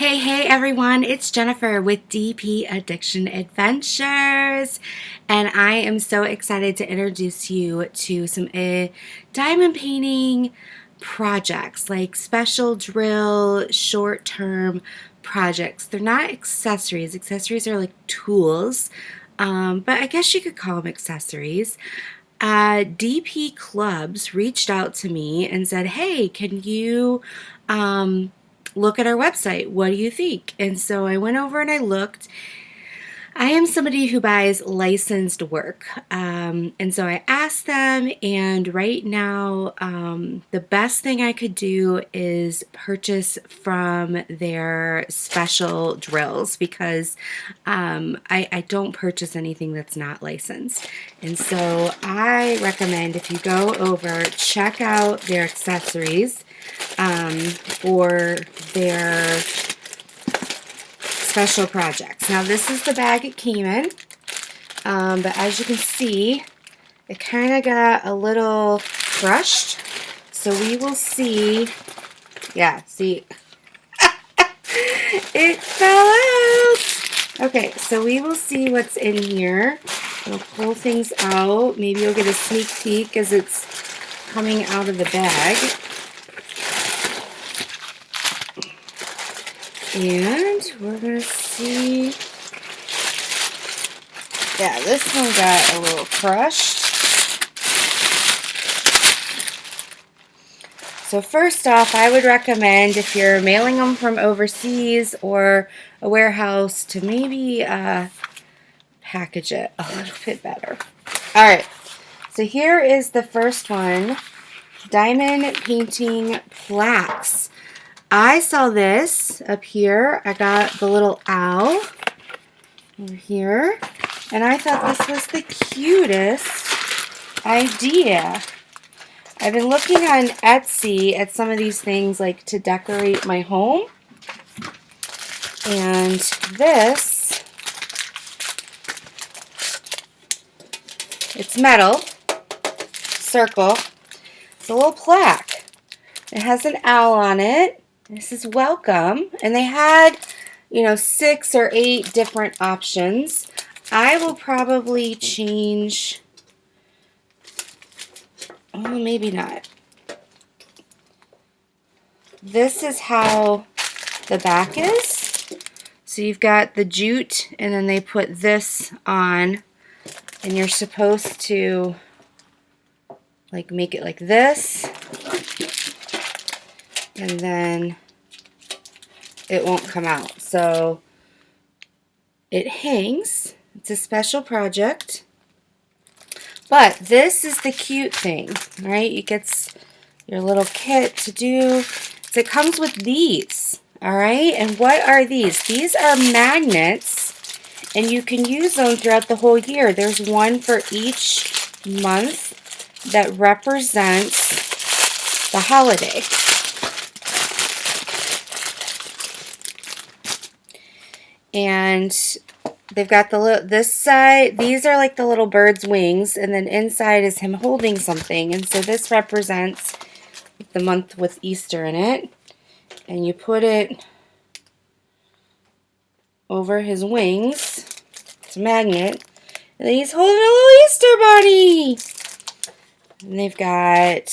Hey everyone, it's Jennifer with DP Addiction Adventures, and I am so excited to introduce you to some diamond painting projects, like special drill, short-term projects. They're not accessories. Accessories are like tools, but I guess you could call them accessories. DP Clubs reached out to me and said, hey, can you look at our website? What do you think? And so I went over and I looked. I am somebody who buys licensed work. And so I asked them, and right now, the best thing I could do is purchase from their special drills because I don't purchase anything that's not licensed. And so I recommend if you go over, check out their accessories or their special projects. Now this is the bag it came in, but as you can see, it kind of got a little crushed. So we will see. Yeah, see, it fell out. Okay, so we will see what's in here. We'll pull things out. Maybe you'll get a sneak peek as it's coming out of the bag. And we're going to see, yeah, this one got a little crushed. So first off, I would recommend if you're mailing them from overseas or a warehouse to maybe package it a little bit better. Alright, so here is the first one, diamond painting plaques. I saw this up here. I got the little owl over here, and I thought this was the cutest idea. I've been looking on Etsy at some of these things like to decorate my home, and this, it's metal, circle, it's a little plaque. It has an owl on it. This is welcome, and they had, 6 or 8 different options. I will probably change, oh, maybe not. This is how the back is. So you've got the jute, and then they put this on, and you're supposed to like make it like this. And then it won't come out. So it hangs. It's a special project. But this is the cute thing, right? It gets your little kit to do. So it comes with these, all right? And what are these? These are magnets, and you can use them throughout the whole year. There's one for each month that represents the holiday. And they've got this side, these are like the little bird's wings, and then inside is him holding something. And so this represents the month with Easter in it. And you put it over his wings. It's a magnet. And then he's holding a little Easter bunny. And they've got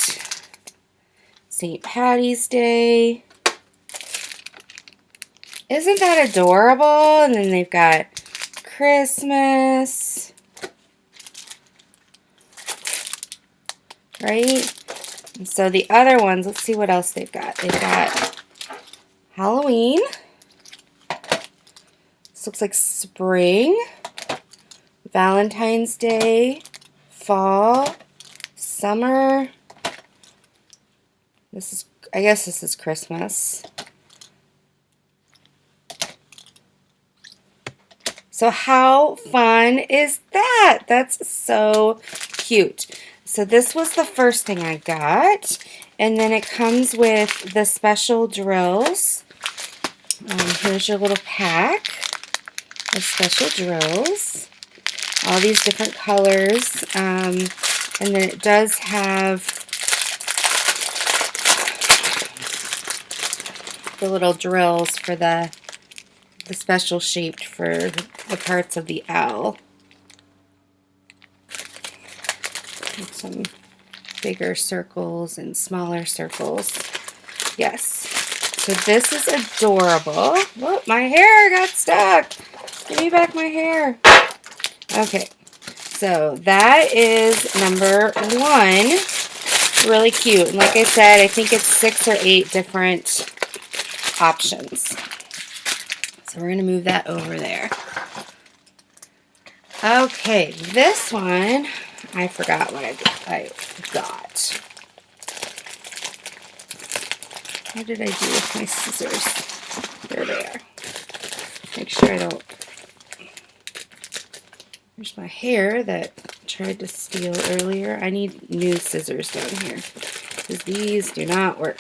St. Patty's Day. Isn't that adorable? And then they've got Christmas, right? And so the other ones, let's see what else they've got. They've got Halloween. This looks like spring, Valentine's Day, fall, summer. I guess this is Christmas. So how fun is that? That's so cute. So this was the first thing I got. And then it comes with the special drills. Here's your little pack of special drills. All these different colors. And then it does have the little drills for the the special shaped for the parts of the L. And some bigger circles and smaller circles. Yes. So this is adorable. Oh, my hair got stuck. Give me back my hair. Okay. So that is number 1. Really cute. And like I said, I think it's 6 or 8 different options. So we're going to move that over there. Okay, this one, I forgot what I got. What did I do with my scissors? There they are. Make sure I don't... There's my hair that I tried to steal earlier. I need new scissors down here, because these do not work.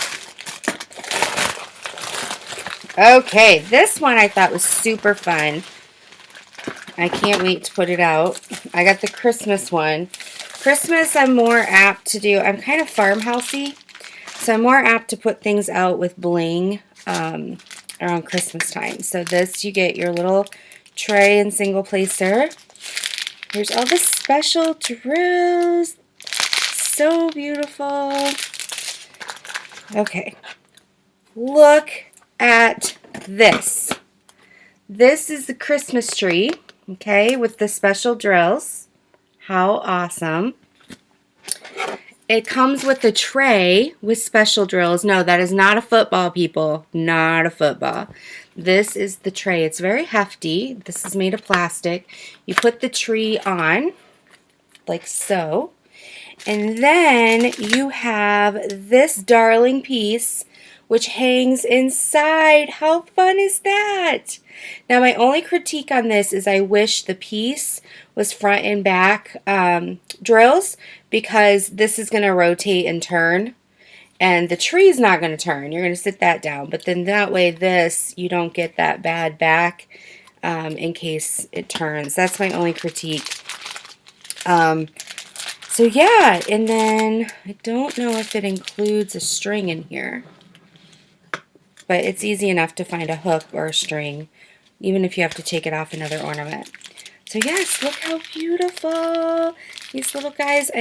Okay, this one I thought was super fun. I can't wait to put it out. I got the Christmas one. Christmas I'm more apt to do, I'm kind of farmhousey, so I'm more apt to put things out with bling around Christmas time. So this, you get your little tray and single placer. Here's all the special drills. So beautiful. Okay. Look at this. This is the Christmas tree, okay, with the special drills. How awesome. It comes with a tray with special drills. No, that is not a football, people. Not a football. This is the tray. It's very hefty. This is made of plastic. You put the tree on, like so. And then you have this darling piece, which hangs inside. How fun is that? Now, my only critique on this is I wish the piece was front and back drills, because this is going to rotate and turn, and the tree is not going to turn. You're going to sit that down, but then that way this, you don't get that bad back in case it turns. That's my only critique. So yeah, and then I don't know if it includes a string in here, but it's easy enough to find a hook or a string, even if you have to take it off another ornament. So yes, look how beautiful these little guys.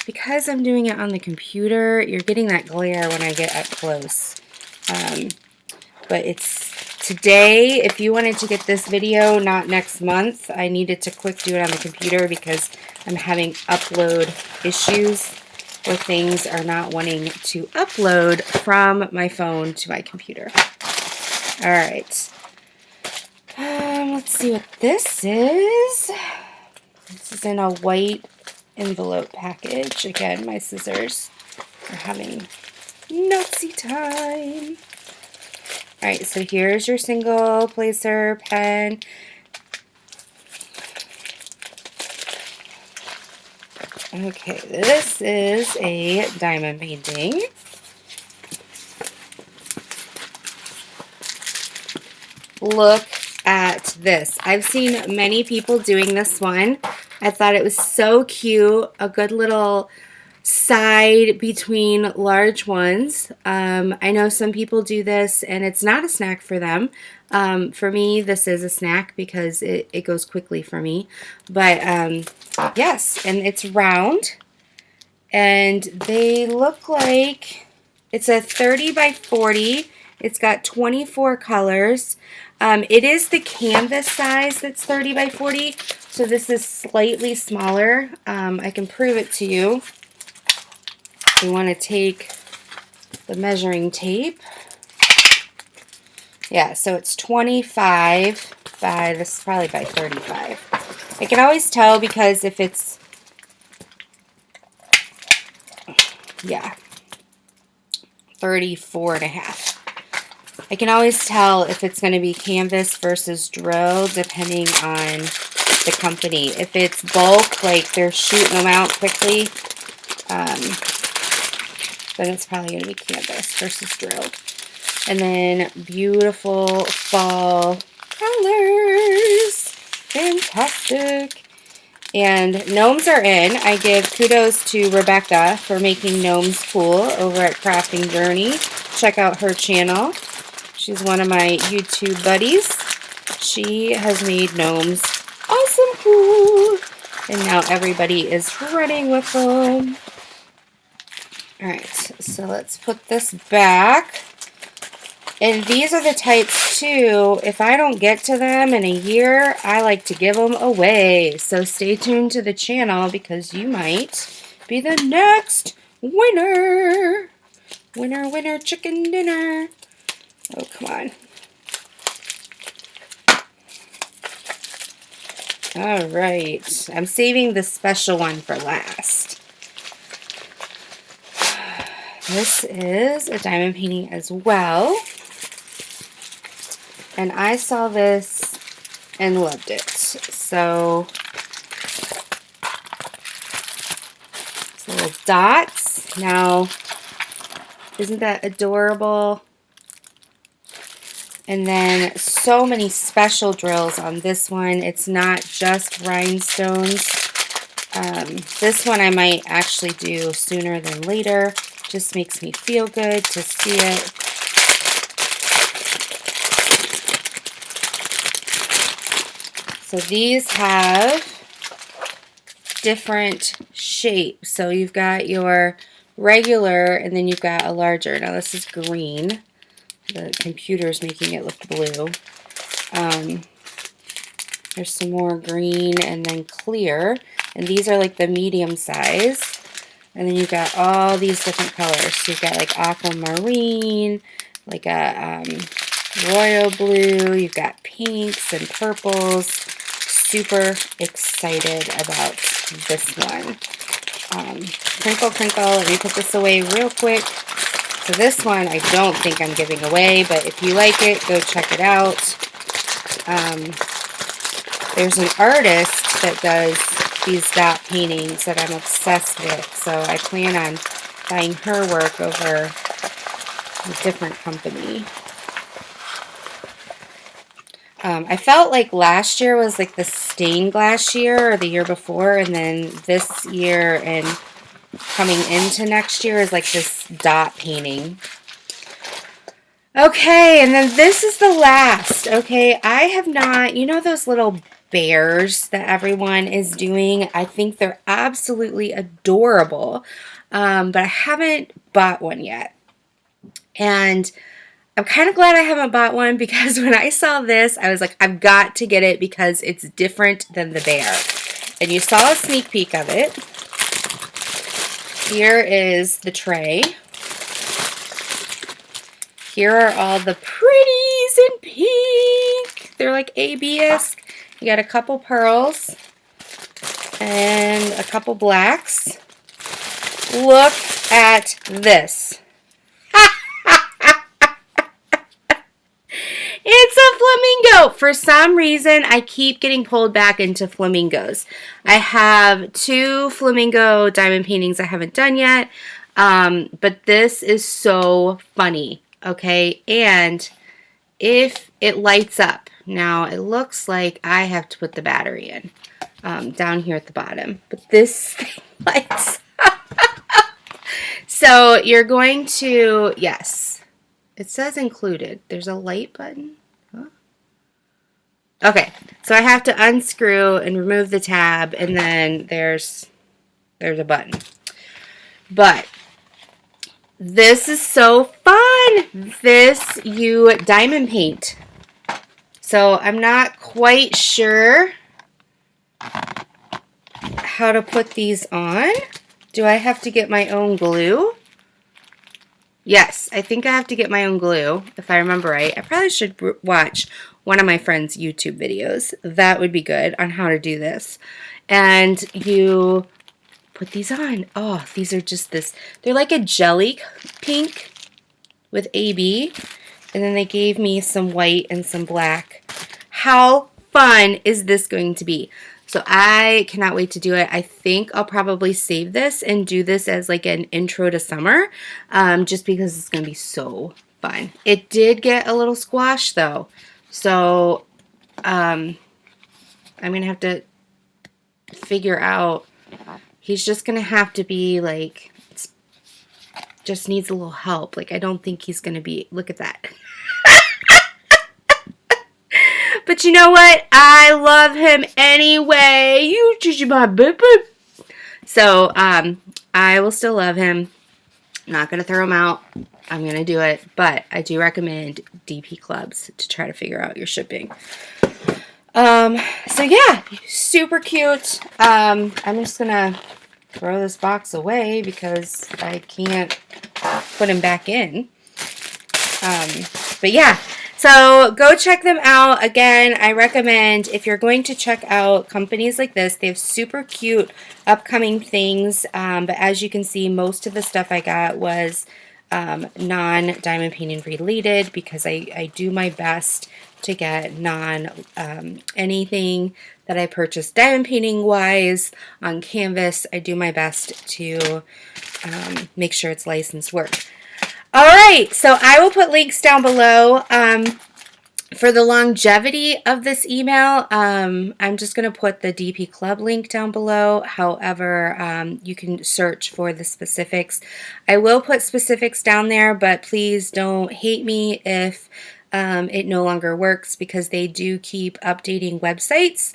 Because I'm doing it on the computer, you're getting that glare when I get up close. But it's today. If you wanted to get this video, not next month, I needed to quick do it on the computer because I'm having upload issues where things are not wanting to upload from my phone to my computer. All right. Let's see what this is. This is in a white envelope package. Again, my scissors are having Nazi time. Alright, so here's your single placer pen. Okay, this is a diamond painting. Look at this. I've seen many people doing this one. I thought it was so cute. A good little side between large ones. I know some people do this and it's not a snack for them. For me, this is a snack because it goes quickly for me. But yes, and it's round. And they look like it's a 30 by 40. It's got 24 colors. It is the canvas size that's 30 by 40. So this is slightly smaller. I can prove it to you. You want to take the measuring tape. Yeah, so it's 25 by, this is probably by 35. I can always tell because if it's, yeah, 34 and a half. I can always tell if it's going to be canvas versus drill depending on the company. If it's bulk, like they're shooting them out quickly, then it's probably going to be canvas versus drill. And then beautiful fall colors. Fantastic. And gnomes are in. I give kudos to Rebecca for making gnomes cool over at Crafting Journey. Check out her channel. She's one of my YouTube buddies. She has made gnomes awesome cool. And now everybody is running with them. Alright, so let's put this back. And these are the types too, if I don't get to them in a year, I like to give them away. So stay tuned to the channel because you might be the next winner. Winner, winner, chicken dinner. Oh, come on. Alright, I'm saving the special one for last. This is a diamond painting as well. And I saw this and loved it. So, little dots. Now, isn't that adorable? And then so many special drills on this one. It's not just rhinestones. This one I might actually do sooner than later. Just makes me feel good to see it. So these have different shapes. So you've got your regular and then you've got a larger. Now this is green. The computer's making it look blue. There's some more green and then clear. And these are like the medium size. And then you've got all these different colors. So you've got like aquamarine, like a royal blue. You've got pinks and purples. Super excited about this one. Crinkle, crinkle. Let me put this away real quick. So this one I don't think I'm giving away, but if you like it, go check it out. There's an artist that does these dot paintings that I'm obsessed with, so I plan on buying her work over a different company. I felt like last year was like the stained glass year, or the year before, and then this year and coming into next year is like this dot painting. Okay, and then this is the last. Okay, I have not, you know those little bears that everyone is doing? I think they're absolutely adorable, but I haven't bought one yet. And I'm kind of glad I haven't bought one because when I saw this, I was like, I've got to get it because it's different than the bear. And you saw a sneak peek of it. Here is the tray. Here are all the pretties in pink. They're like ABS. You got a couple pearls and a couple blacks. Look at this. It's a flamingo. For some reason, I keep getting pulled back into flamingos. I have 2 flamingo diamond paintings I haven't done yet, but this is so funny, okay? And if it lights up, now it looks like I have to put the battery in down here at the bottom, but this thing lights up. So you're going to, yes, it says included. There's a light button. Huh? Okay, so I have to unscrew and remove the tab, and then there's a button. But this is so fun. This you diamond paint. So I'm not quite sure how to put these on. Do I have to get my own glue? Yes, I think I have to get my own glue, if I remember right. I probably should watch one of my friend's YouTube videos. That would be good on how to do this. And you put these on. Oh, these are just this. They're like a jelly pink with AB. And then they gave me some white and some black. How fun is this going to be? So I cannot wait to do it. I think I'll probably save this and do this as like an intro to summer, just because it's going to be so fun. It did get a little squash though. So I'm going to have to figure out, he's just going to have to be like, just needs a little help. Like I don't think he's going to be, look at that. But you know what? I love him anyway. You just my baby. So, I will still love him. I'm not going to throw him out. I'm going to do it. But I do recommend DP Clubs to try to figure out your shipping. So yeah, super cute. I'm just going to throw this box away because I can't put him back in. But yeah, so go check them out. Again, I recommend if you're going to check out companies like this, they have super cute upcoming things. But as you can see, most of the stuff I got was non-diamond painting related because I do my best to get anything that I purchase diamond painting wise on canvas. I do my best to make sure it's licensed work. All right, so I will put links down below. For the longevity of this email, I'm just going to put the DP Club link down below. However, you can search for the specifics. I will put specifics down there, but please don't hate me if it no longer works because they do keep updating websites,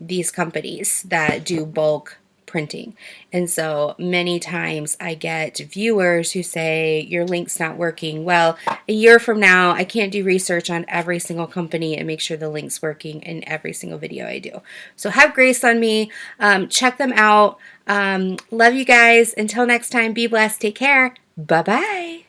these companies that do bulk printing. And so many times I get viewers who say your link's not working. Well, a year from now, I can't do research on every single company and make sure the link's working in every single video I do. So have grace on me. Check them out. Love you guys. Until next time, be blessed. Take care. Bye-bye.